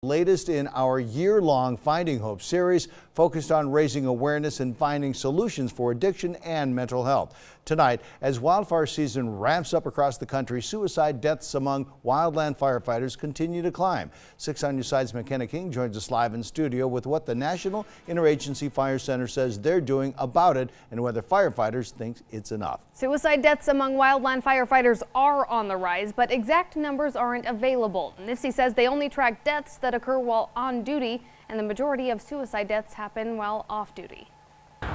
Latest in our year-long Finding Hope series focused on raising awareness and finding solutions for addiction and mental health. Tonight, as wildfire season ramps up across the country, suicide deaths among wildland firefighters continue to climb. 6 on Your Side's McKenna King joins us live in studio with what the National Interagency Fire Center says they're doing about it and whether firefighters think it's enough. Suicide deaths among wildland firefighters are on the rise, but exact numbers aren't available. NIFC says they only track deaths that occur while on duty, and the majority of suicide deaths happen while off duty.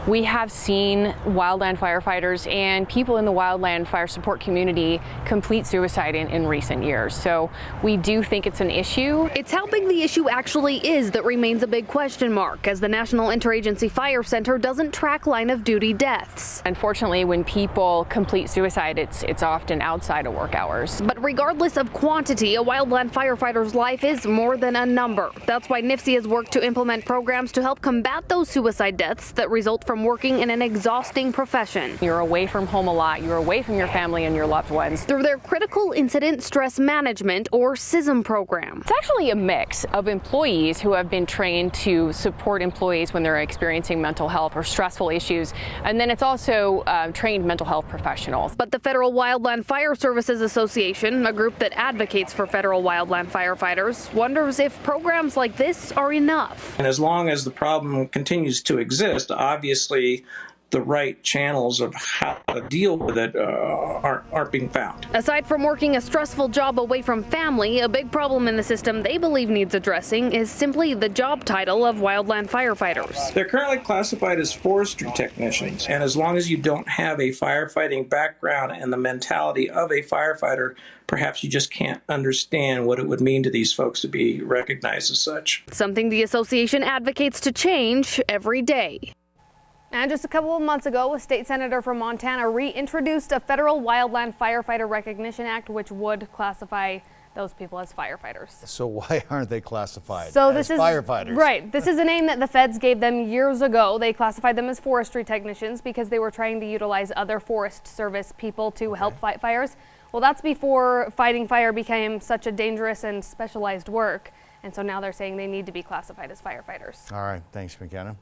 We have seen wildland firefighters and people in the wildland fire support community complete suicide in recent years. So we do think it's an issue. It's how big the issue actually is that remains a big question mark, as the National Interagency Fire Center doesn't track line of duty deaths. Unfortunately, when people complete suicide, it's often outside of work hours. But regardless of quantity, a wildland firefighter's life is more than a number. That's why NIFC has worked to implement programs to help combat those suicide deaths that result from working in an exhausting profession. You're away from home a lot. You're away from your family and your loved ones. Through their Critical Incident Stress Management, or CISM program. It's actually a mix of employees who have been trained to support employees when they're experiencing mental health or stressful issues, and then it's also trained mental health professionals. But the Federal Wildland Fire Services Association, a group that advocates for federal wildland firefighters, wonders if programs like this are enough. And as long as the problem continues to exist, obviously the right channels of how to deal with it aren't being found. Aside from working a stressful job away from family, a big problem in the system they believe needs addressing is simply the job title of wildland firefighters. They're currently classified as forestry technicians, and as long as you don't have a firefighting background and the mentality of a firefighter, perhaps you just can't understand what it would mean to these folks to be recognized as such. Something the association advocates to change every day. And just a couple of months ago, a state senator from Montana reintroduced a federal Wildland Firefighter Recognition Act, which would classify those people as firefighters. So why aren't they classified as firefighters? Right. This is a name that the feds gave them years ago. They classified them as forestry technicians because they were trying to utilize other Forest Service people to help fight fires. Well, that's before fighting fire became such a dangerous and specialized work. And so now they're saying they need to be classified as firefighters. All right. Thanks, McKenna.